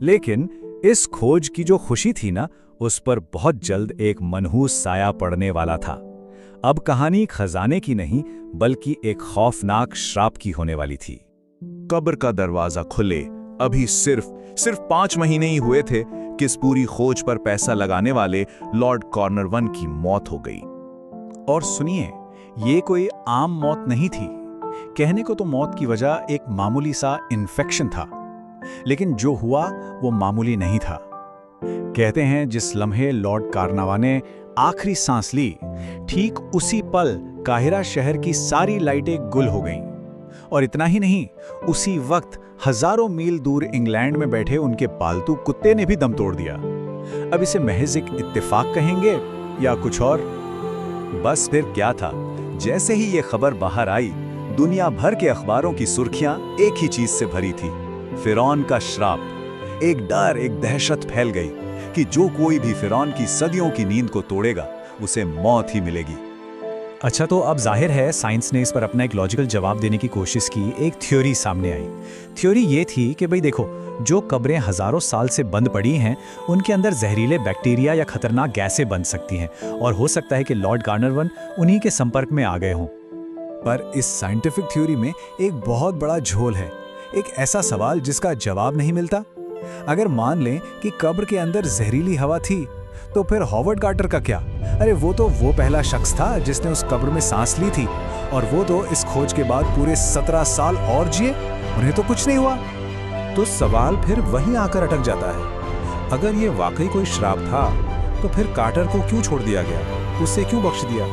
लेकिन इस खोज की जो खुशी थी ना, उस पर बहुत जल्द एक मनहूस साया पड़ने वाला था। अब कहानी खजाने की नहीं, बल्कि एक खौफनाक श्राप की होने वाली थी। कब्र का दरवाजा खुले अभी सिर्फ 5 महीने ही हुए थे कि इस पूरी खोज पर पैसा लगाने वाले लॉर्ड कॉर्नरवन की मौत हो गई। और सुनिए, ये कोई आम मौत नहीं थी। कहने को तो मौत की वजह एक मामूली सा इन्फेक्शन था, लेकिन जो हुआ वो मामूली नहीं था। कहते हैं जिस लम्हे लॉर्ड कार्नावान ने आखिरी सांस ली, ठीक उसी पल काहिरा शहर की सारी लाइटें गुल हो गईं। और इतना ही नहीं, उसी वक्त हजारों मील दूर इंग्लैंड में बैठे उनके पालतू कुत्ते ने भी दम तोड़ दिया। अब इसे महज एक इत्तेफाक कहेंगे या कुछ और? बस फिर क्या था, जैसे ही ये खबर बाहर आई, दुनिया भर के अखबारों की सुर्खियां एक ही चीज से भरी थी, फिरौन का श्राप। एक डर, एक दहशत फैल गई कि जो कोई भी फिरौन की सदियों की नींद को तोड़ेगा, उसे मौत ही मिलेगी। अच्छा, तो अब जाहिर है साइंस ने इस पर अपना एक लॉजिकल जवाब देने की कोशिश की। एक थ्योरी सामने आई। थ्योरी ये थी कि भाई देखो, जो कब्रें हजारों साल से बंद पड़ी हैं, उनके अंदर जहरीले बैक्टीरिया या खतरनाक गैसें बन सकती हैं, और हो सकता है कि लॉर्ड कार्नरवन उन्हीं के संपर्क में आ गए हों। पर इस साइंटिफिक थ्योरी में एक बहुत बड़ा झोल है, एक ऐसा सवाल जिसका जवाब नहीं मिलता। अगर मान लें कि कब्र के अंदर जहरीली हवा थी, तो फिर हॉवर्ड कार्टर का क्या? अरे वो तो वो पहला शख्स था जिसने उस कब्र में सांस ली थी, और वो तो इस खोज के बाद पूरे 17 साल और जिए, उन्हें तो कुछ नहीं हुआ। तो सवाल फिर वहीं आकर अटक जाता है। अगर ये वाकई कोई श्राप था, तो फिर कार्टर को क्यों छोड़ दिया गया, उसे क्यों बख्श दिया?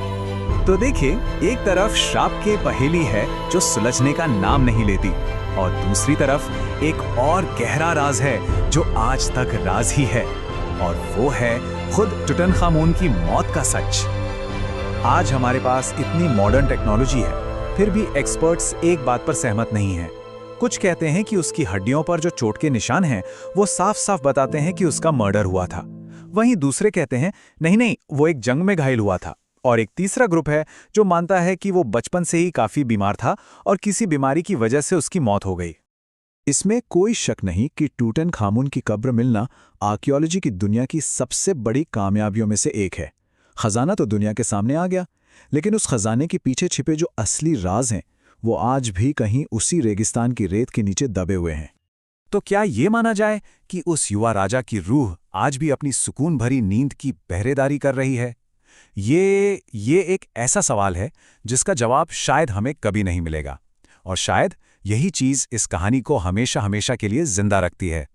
तो देखिए, एक तरफ श्राप के पहेली है जो सुलझने का नाम नहीं लेती, और दूसरी तरफ एक और गहरा राज है जो आज तक राज ही है, और वो है खुद टुटनखामुन की मौत का सच। आज हमारे पास इतनी मॉडर्न टेक्नोलॉजी है, फिर भी एक्सपर्ट्स एक बात पर सहमत नहीं हैं। कुछ कहते हैं कि उसकी हड्डियों पर जो चोट के निशान हैं, वो साफ साफ बताते हैं कि उसका मर्डर हुआ था। वहीं दूसरे कहते हैं नहीं, वो एक जंग में घायल हुआ था। और एक तीसरा ग्रुप है जो मानता है कि वो बचपन से ही काफी बीमार था और किसी बीमारी की वजह से उसकी मौत हो गई। इसमें कोई शक नहीं कि टूटनखामुन की कब्र मिलना आर्कियोलॉजी की दुनिया की सबसे बड़ी कामयाबियों में से एक है। खजाना तो दुनिया के सामने आ गया, लेकिन उस खजाने के पीछे छिपे जो असली राज हैं, वो आज भी कहीं उसी रेगिस्तान की रेत के नीचे दबे हुए हैं। तो क्या ये माना जाए कि उस युवा राजा की रूह आज भी अपनी सुकून भरी नींद की पहरेदारी कर रही है? ये एक ऐसा सवाल है जिसका जवाब शायद हमें कभी नहीं मिलेगा, और शायद यही चीज इस कहानी को हमेशा हमेशा के लिए जिंदा रखती है।